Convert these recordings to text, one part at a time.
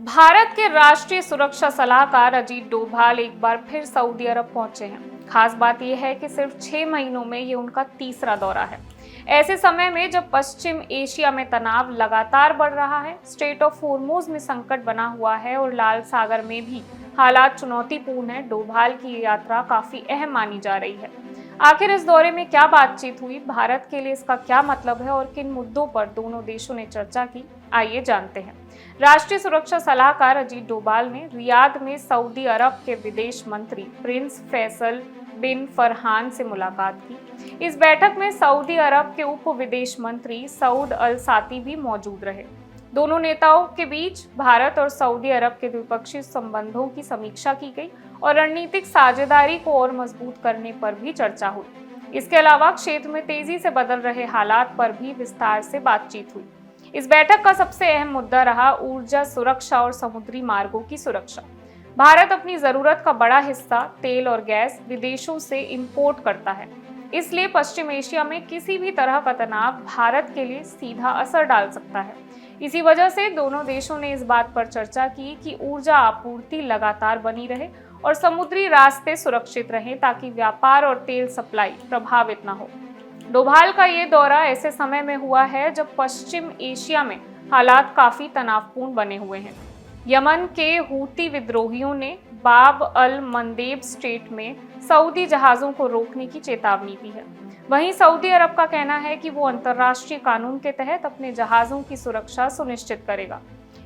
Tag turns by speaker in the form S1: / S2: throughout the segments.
S1: भारत के राष्ट्रीय सुरक्षा सलाहकार अजीत डोभाल एक बार फिर सऊदी अरब पहुंचे हैं। खास बात यह है कि सिर्फ 6 महीनों में ये उनका तीसरा दौरा है। ऐसे समय में जब पश्चिम एशिया में तनाव लगातार बढ़ रहा है, स्ट्रेट ऑफ होर्मुज में संकट बना हुआ है और लाल सागर में भी हालात चुनौतीपूर्ण है, डोभाल की यात्रा काफी अहम मानी जा रही है। आखिर इस दौरे में क्या बातचीत हुई, भारत के लिए इसका क्या मतलब है और किन मुद्दों पर दोनों देशों ने चर्चा की, आइए जानते हैं। राष्ट्रीय सुरक्षा सलाहकार अजीत डोभाल ने रियाद में सऊदी अरब के विदेश मंत्री प्रिंस फैसल बिन फरहान से मुलाकात की। इस बैठक में सऊदी अरब के उप विदेश मंत्री सऊद अल साती भी मौजूद रहे। दोनों नेताओं के बीच भारत और सऊदी अरब के द्विपक्षीय संबंधों की समीक्षा की गई और रणनीतिक साझेदारी को और मजबूत करने पर भी चर्चा हुई। इसके अलावा क्षेत्र में तेजी से बदल रहे हालात पर भी विस्तार से बातचीत हुई। इस बैठक का सबसे अहम मुद्दा रहा ऊर्जा सुरक्षा और समुद्री मार्गों की सुरक्षा। भारत अपनी जरूरत का बड़ा हिस्सा तेल और गैस विदेशों से इंपोर्ट करता है, इसलिए पश्चिम एशिया में किसी भी तरह का तनाव भारत के लिए सीधा असर डाल सकता है। इसी वजह से दोनों देशों ने इस बात पर चर्चा की कि ऊर्जा आपूर्ति लगातार बनी रहे और समुद्री रास्ते सुरक्षित रहें ताकि व्यापार और तेल सप्लाई प्रभावित न हो। डोभाल का ये दौरा ऐसे समय में हुआ है जब पश्चिम एशिया में हालात काफी तनावपूर्ण बने हुए हैं। यमन के हूती विद्रोहियों ने बाब अल मंदेब स्ट्रेट में सऊदी जहाजों को रोकने की चेतावनी दी है। वहीं सऊदी अरब का कहना है कि वो अंतर्राष्ट्रीय कानून के तहत अपने जहाजों की सुरक्षा सुनिश्चित करेगा।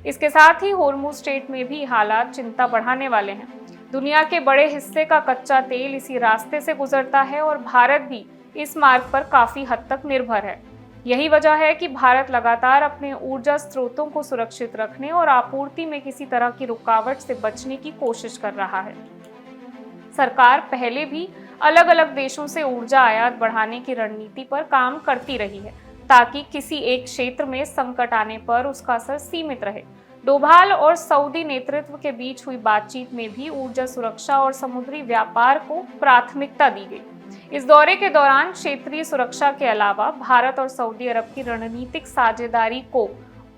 S1: इसके साथ ही होर्मुज स्ट्रेट में भी हालात चिंता बढ़ाने वाले हैं। दुनिया के बड़े हिस्से का कच्चा तेल इसी रास्ते से गुजरता है और भारत भी इस मार्ग पर काफी हद तक निर्भर है। यही वजह है कि भारत लगातार अपने ऊर्जा स्रोतों को सुरक्षित रखने और आपूर्ति में किसी तरह की रुकावट से बचने की कोशिश कर रहा है। सरकार पहले भी अलग अलग देशों से ऊर्जा आयात बढ़ाने की रणनीति पर काम करती रही है ताकि किसी एक क्षेत्र में संकट आने पर उसका असर सीमित रहे। डोभाल और सऊदी नेतृत्व के बीच हुई बातचीत में भी ऊर्जा सुरक्षा और समुद्री व्यापार को प्राथमिकता दी गई। इस दौरे के दौरान क्षेत्रीय सुरक्षा के अलावा भारत और सऊदी अरब की रणनीतिक साझेदारी को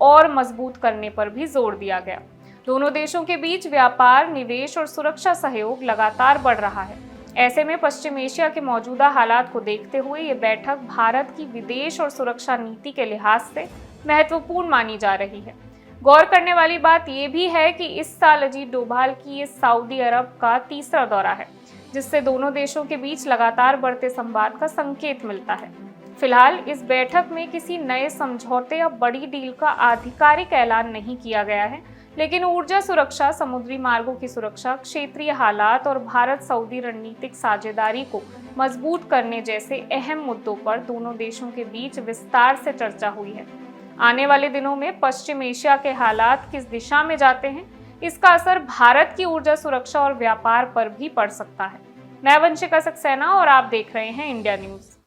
S1: और मजबूत करने पर भी जोर दिया गया। दोनों देशों के बीच व्यापार, निवेश और सुरक्षा सहयोग लगातार बढ़ रहा है। ऐसे में पश्चिम एशिया के मौजूदा हालात को देखते हुए ये बैठक भारत की विदेश और सुरक्षा नीति के लिहाज से महत्वपूर्ण मानी जा रही है। गौर करने वाली बात यह भी है कि इस साल अजीत डोभाल की ये सऊदी अरब का तीसरा दौरा है, जिससे दोनों देशों के बीच लगातार बढ़ते संवाद का संकेत मिलता है। फिलहाल इस बैठक में किसी नए समझौते या बड़ी डील का आधिकारिक ऐलान नहीं किया गया है, लेकिन ऊर्जा सुरक्षा, समुद्री मार्गों की सुरक्षा, क्षेत्रीय हालात और भारत सऊदी रणनीतिक साझेदारी को मजबूत करने जैसे अहम मुद्दों पर दोनों देशों के बीच विस्तार से चर्चा हुई है। आने वाले दिनों में पश्चिम एशिया के हालात किस दिशा में जाते हैं, इसका असर भारत की ऊर्जा सुरक्षा और व्यापार पर भी पड़ सकता है। मैं वंशिका सक्सेना और आप देख रहे हैं इंडिया न्यूज।